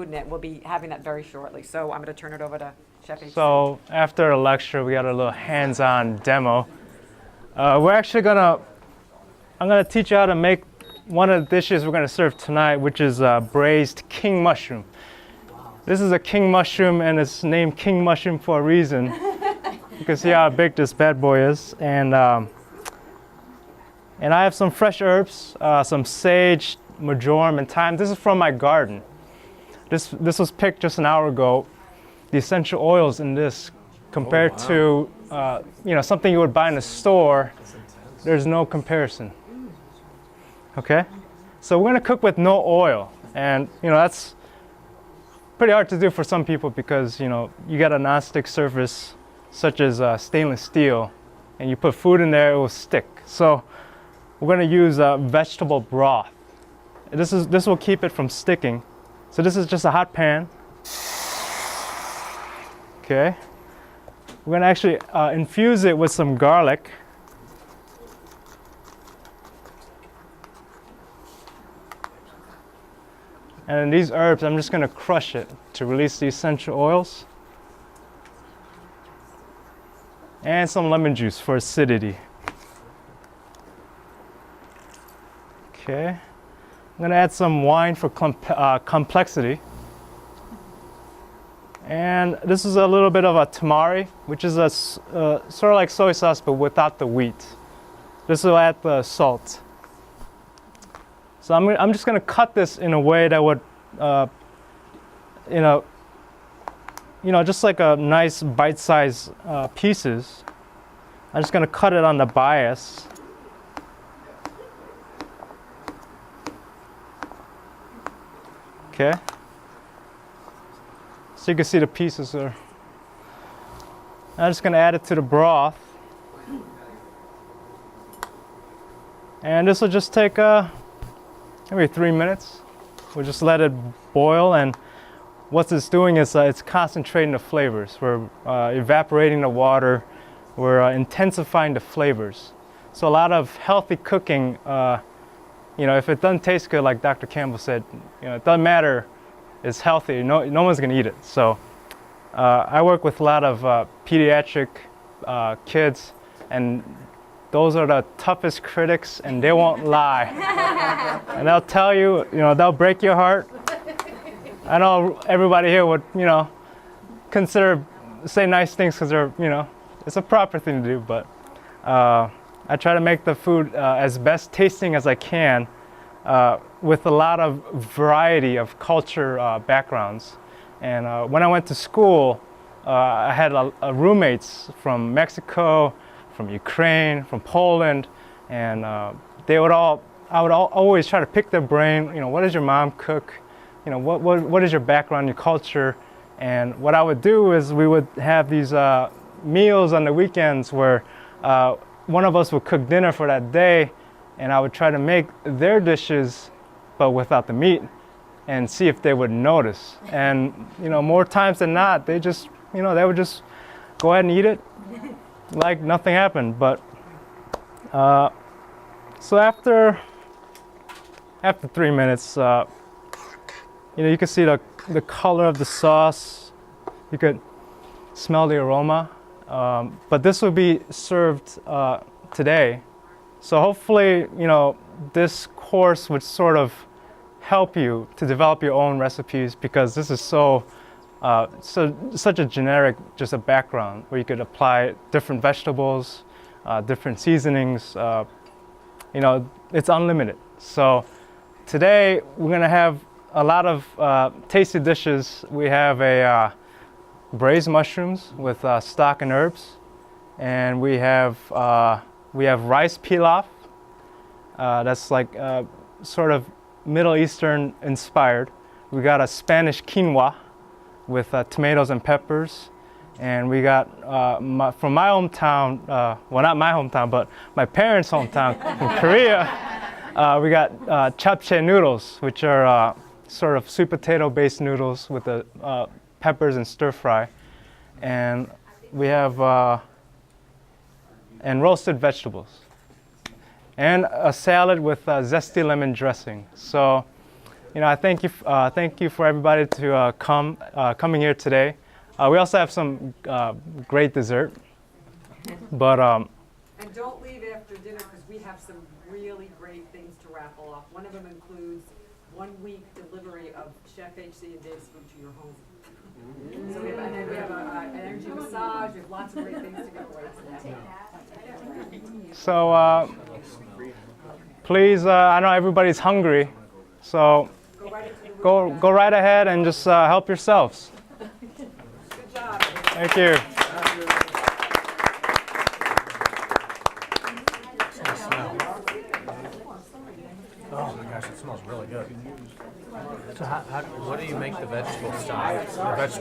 And we'll be having that very shortly. So I'm going to turn it over to Chef HC. So after the lecture, we got a little hands-on demo. We're actually I'm gonna teach you how to make one of the dishes we're gonna serve tonight, which is braised king mushroom. This is a king mushroom, and it's named king mushroom for a reason. You can see how big this bad boy is, and I have some fresh herbs, some sage, marjoram, and thyme. This is from my garden. This was picked just an hour ago. The essential oils in this, compared to something you would buy in a store, there's no comparison. Okay, so we're gonna cook with no oil, and that's pretty hard to do for some people because you got a non-stick surface such as stainless steel, and you put food in there, it will stick. So we're gonna use vegetable broth. This will keep it from sticking. So this is just a hot pan. Okay, we're gonna actually infuse it with some garlic. And these herbs, I'm just gonna crush it to release the essential oils. And some lemon juice for acidity. Okay, I'm gonna add some wine for complexity. And this is a little bit of a tamari, which is a sort of like soy sauce, but without the wheat. This will add the salt. So I'm just gonna cut this in a way that would, just like a nice bite-sized pieces. I'm just gonna cut it on the bias. Okay. So you can see the pieces there. I'm just gonna add it to the broth. And this will just take maybe 3 minutes. We'll just let it boil, and what it's doing is it's concentrating the flavors. We're evaporating the water. We're intensifying the flavors. So a lot of healthy cooking, if it doesn't taste good, like Dr. Campbell said, it doesn't matter. It's healthy. No one's gonna eat it. So I work with a lot of pediatric kids, and those are the toughest critics, and they won't lie. And they'll tell you, they'll break your heart. I know everybody here would, say nice things because they're, it's a proper thing to do, but I try to make the food as best tasting as I can with a lot of variety of culture backgrounds. And when I went to school, I had roommates from Mexico, from Ukraine, from Poland, and I would always try to pick their brain. What does your mom cook? What is your background, your culture? And what I would do is we would have these meals on the weekends where one of us would cook dinner for that day, and I would try to make their dishes, but without the meat, and see if they would notice. And more times than not, they would just go ahead and eat it like nothing happened. But so after 3 minutes, you can see the color of the sauce. You could smell the aroma. But this will be served today. So hopefully, this course would sort of help you to develop your own recipes, because this is such a generic, just a background where you could apply different vegetables, different seasonings. It's unlimited. So today we're gonna have a lot of tasty dishes. We have a braised mushrooms with stock and herbs, and we have rice pilaf. That's like sort of Middle Eastern inspired. We got a Spanish quinoa with tomatoes and peppers, and we got from my hometown, well, not my hometown, but my parents' hometown in Korea. We got japchae noodles, which are sort of sweet potato-based noodles with the peppers and stir fry, and we have and roasted vegetables, and a salad with zesty lemon dressing. So I thank you for everybody to coming here today. We also have some great dessert, but And don't leave after dinner because we have some really great things to raffle off. One of them includes 1 week delivery of Chef HC and Dave's food to your home. So we have, and then we have an energy massage. We have lots of great things to give away today. so please, I know everybody's hungry, so go right ahead and just help yourselves. Good job. Thank you. Oh my gosh, it smells really good. So what do you make the vegetable stock? The vegetable